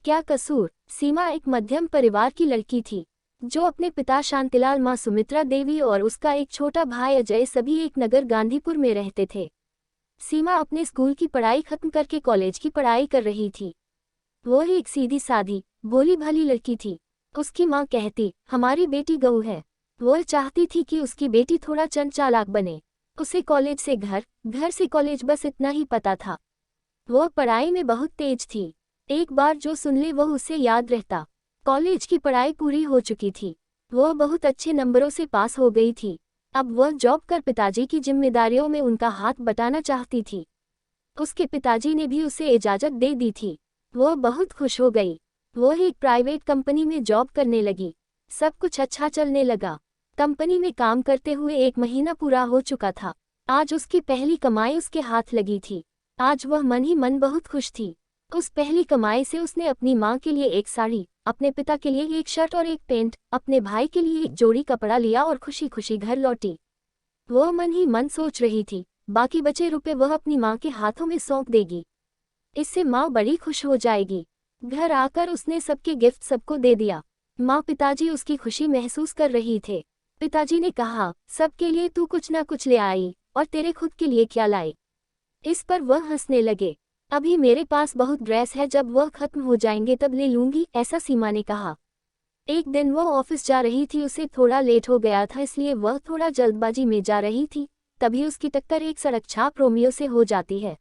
क्या कसूर। सीमा एक मध्यम परिवार की लड़की थी, जो अपने पिता शांतिलाल, माँ सुमित्रा देवी और उसका एक छोटा भाई अजय सभी एक नगर गांधीपुर में रहते थे। सीमा अपने स्कूल की पढ़ाई खत्म करके कॉलेज की पढ़ाई कर रही थी। वो एक सीधी सादी, भोली भाली लड़की थी। उसकी माँ कहती, हमारी बेटी गऊ है। वो चाहती थी कि उसकी बेटी थोड़ा चंचलाक बने। उसे कॉलेज से घर, घर से कॉलेज, बस इतना ही पता था। वो पढ़ाई में बहुत तेज थी। एक बार जो सुन ले वो उसे याद रहता। कॉलेज की पढ़ाई पूरी हो चुकी थी। वो बहुत अच्छे नंबरों से पास हो गई थी। अब वह जॉब कर पिताजी की जिम्मेदारियों में उनका हाथ बटाना चाहती थी। उसके पिताजी ने भी उसे इजाज़त दे दी थी। वो बहुत खुश हो गई। वो एक प्राइवेट कंपनी में जॉब करने लगी। सब कुछ अच्छा चलने लगा। कंपनी में काम करते हुए 1 महीना पूरा हो चुका था। आज उसकी पहली कमाई उसके हाथ लगी थी। आज वह मन ही मन बहुत खुश थी। उस पहली कमाई से उसने अपनी माँ के लिए एक साड़ी, अपने पिता के लिए एक शर्ट और एक पैंट, अपने भाई के लिए एक जोड़ी कपड़ा लिया और खुशी खुशी घर लौटी। वो मन ही मन सोच रही थी, बाकी बचे रुपए वह अपनी माँ के हाथों में सौंप देगी। इससे माँ बड़ी खुश हो जाएगी। घर आकर उसने सबके गिफ्ट सबको दे दिया। माँ पिताजी उसकी खुशी महसूस कर रही थे। पिताजी ने कहा, सबके लिए तू कुछ ना कुछ ले आई, और तेरे खुद के लिए क्या लाई। इस पर वह हंसने लगे। अभी मेरे पास बहुत ड्रेस है, जब वह खत्म हो जाएंगे तब ले लूंगी, ऐसा सीमा ने कहा। एक दिन वह ऑफिस जा रही थी। उसे थोड़ा लेट हो गया था, इसलिए वह थोड़ा जल्दबाजी में जा रही थी। तभी उसकी टक्कर एक सड़क छाप रोमियो से हो जाती है।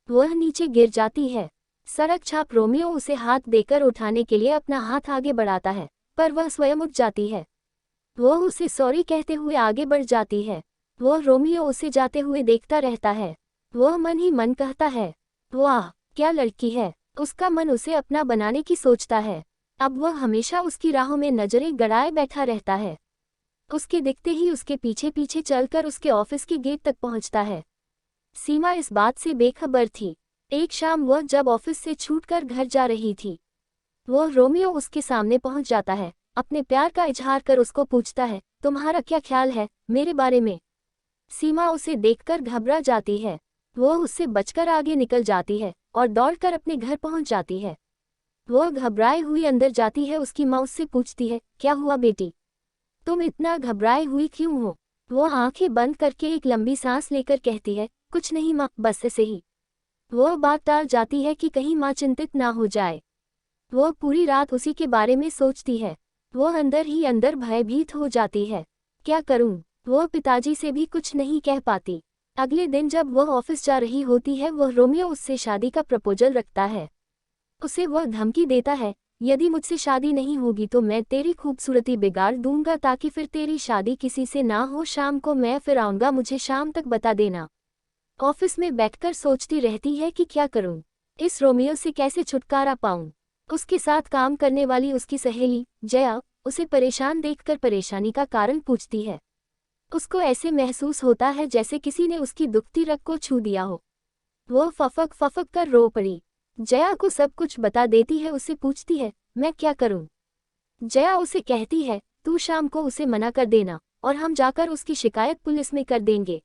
वह नीचे गिर जाती है। सड़क छाप रोमियो उसे हाथ देकर उठाने के लिए अपना हाथ आगे बढ़ाता है, पर वह स्वयं उठ जाती है। वह उसे सॉरी कहते हुए आगे बढ़ जाती है। वह रोमियो उसे जाते हुए देखता रहता है। वह मन ही मन कहता है, वाह क्या लड़की है। उसका मन उसे अपना बनाने की सोचता है। अब वह हमेशा उसकी राहों में नजरें गड़ाए बैठा रहता है। उसके दिखते ही उसके पीछे पीछे चलकर उसके ऑफिस के गेट तक पहुंचता है। सीमा इस बात से बेखबर थी। एक शाम वह जब ऑफिस से छूटकर घर जा रही थी, वह रोमियो उसके सामने पहुंच जाता है। अपने प्यार का इजहार कर उसको पूछता है, तुम्हारा क्या ख्याल है मेरे बारे में। सीमा उसे देखकर घबरा जाती है। वह उससे बचकर आगे निकल जाती है और दौड़कर अपने घर पहुंच जाती है। वह घबराई हुई अंदर जाती है। उसकी माँ उससे पूछती है, क्या हुआ बेटी, तुम इतना घबराई हुई क्यों हो। वह आंखें बंद करके एक लंबी सांस लेकर कहती है, कुछ नहीं माँ, बस ऐसे ही। वह बात टाल जाती है कि कहीं माँ चिंतित ना हो जाए। वह पूरी रात उसी के बारे में सोचती है। वह अंदर ही अंदर भयभीत हो जाती है। क्या करूं? वह पिताजी से भी कुछ नहीं कह पाती। अगले दिन जब वह ऑफिस जा रही होती है, वह रोमियो उससे शादी का प्रपोजल रखता है। उसे वह धमकी देता है, यदि मुझसे शादी नहीं होगी तो मैं तेरी खूबसूरती बिगाड़ दूंगा, ताकि फिर तेरी शादी किसी से ना हो। शाम को मैं फिर आऊंगा, मुझे शाम तक बता देना। ऑफिस में बैठकर सोचती रहती है कि क्या करूं, इस रोमियो से कैसे छुटकारा पाऊं। उसके साथ काम करने वाली उसकी सहेली जया उसे परेशान देखकर परेशानी का कारण पूछती है। उसको ऐसे महसूस होता है जैसे किसी ने उसकी दुखती रग को छू दिया हो। वो फफक फफक कर रो पड़ी। जया को सब कुछ बता देती है। उसे पूछती है, मैं क्या करूं। जया उसे कहती है, तू शाम को उसे मना कर देना और हम जाकर उसकी शिकायत पुलिस में कर देंगे।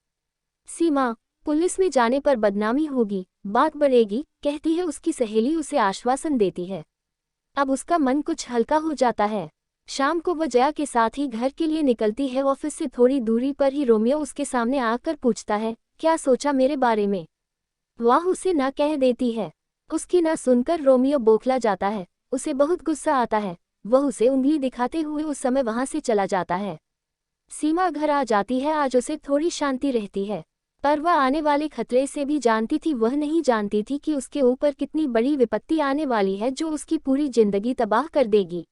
सीमा, पुलिस में जाने पर बदनामी होगी, बात बढ़ेगी, कहती है। उसकी सहेली उसे आश्वासन देती है। अब उसका मन कुछ हल्का हो जाता है। शाम को वह जया के साथ ही घर के लिए निकलती है। ऑफिस से थोड़ी दूरी पर ही रोमियो उसके सामने आकर पूछता है, क्या सोचा मेरे बारे में। वह उसे ना कह देती है। उसकी ना सुनकर रोमियो बौखला जाता है। उसे बहुत गुस्सा आता है। वह उसे उंगली दिखाते हुए उस समय वहां से चला जाता है। सीमा घर आ जाती है। आज उसे थोड़ी शांति रहती है, पर वह आने वाले खतरे से भी जानती थी। वह नहीं जानती थी कि उसके ऊपर कितनी बड़ी विपत्ति आने वाली है, जो उसकी पूरी जिंदगी तबाह कर देगी।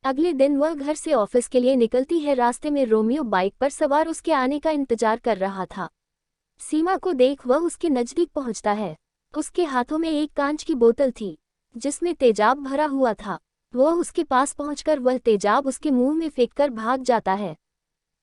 अगले दिन वह घर से ऑफिस के लिए निकलती है। रास्ते में रोमियो बाइक पर सवार उसके आने का इंतजार कर रहा था। सीमा को देख वह उसके नजदीक पहुंचता है। उसके हाथों में एक कांच की बोतल थी, जिसमें तेजाब भरा हुआ था। वह उसके पास पहुंचकर वह तेजाब उसके मुंह में फेंककर भाग जाता है।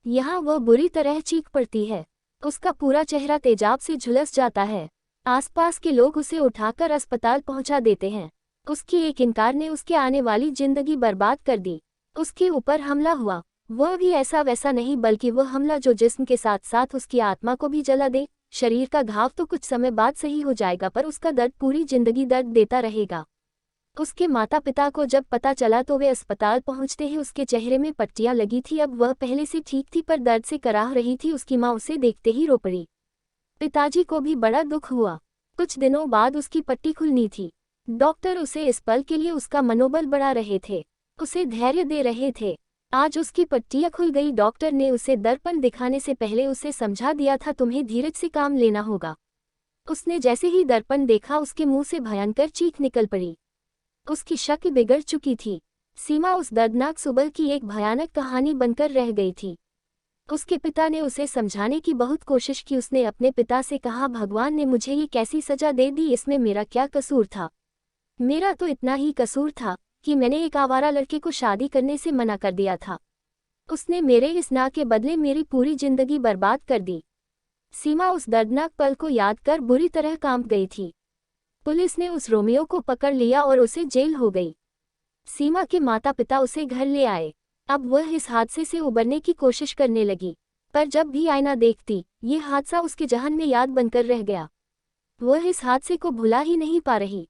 यहाँ वह बुरी तरह चीख पड़ती है। उसका पूरा चेहरा तेजाब से झुलस जाता है। आसपास के लोग उसे उठाकर अस्पताल पहुंचा देते हैं। उसकी एक इनकार ने उसके आने वाली जिंदगी बर्बाद कर दी। उसके ऊपर हमला हुआ, वह भी ऐसा वैसा नहीं, बल्कि वह हमला जो जिस्म के साथ साथ उसकी आत्मा को भी जला दे। शरीर का घाव तो कुछ समय बाद सही हो जाएगा, पर उसका दर्द पूरी जिंदगी दर्द देता रहेगा। उसके माता पिता को जब पता चला तो वे अस्पताल पहुंचते ही उसके चेहरे में पट्टियां लगी थी। अब वह पहले से ठीक थी पर दर्द से कराह रही थी। उसकी माँ उसे देखते ही रो पड़ी। पिताजी को भी बड़ा दुख हुआ। कुछ दिनों बाद उसकी पट्टी खुलनी थी। डॉक्टर उसे इस पल के लिए उसका मनोबल बढ़ा रहे थे, उसे धैर्य दे रहे थे। आज उसकी पट्टियां खुल गई। डॉक्टर ने उसे दर्पण दिखाने से पहले उसे समझा दिया था, तुम्हें धीरज से काम लेना होगा। उसने जैसे ही दर्पण देखा उसके मुंह से भयंकर चीख निकल पड़ी। उसकी शक्ल बिगड़ चुकी थी। सीमा उस दर्दनाक सुबह की एक भयानक कहानी बनकर रह गई थी। उसके पिता ने उसे समझाने की बहुत कोशिश की। उसने अपने पिता से कहा, भगवान ने मुझे ये कैसी सजा दे दी, इसमें मेरा क्या कसूर था। मेरा तो इतना ही कसूर था कि मैंने एक आवारा लड़के को शादी करने से मना कर दिया था। उसने मेरे इस ना के बदले मेरी पूरी जिंदगी बर्बाद कर दी। सीमा उस दर्दनाक पल को याद कर बुरी तरह कांप गई थी। पुलिस ने उस रोमियो को पकड़ लिया और उसे जेल हो गई। सीमा के माता पिता उसे घर ले आए। अब वह इस हादसे से उबरने की कोशिश करने लगी, पर जब भी आईना देखती ये हादसा उसके जहन में याद बनकर रह गया। वह इस हादसे को भुला ही नहीं पा रही।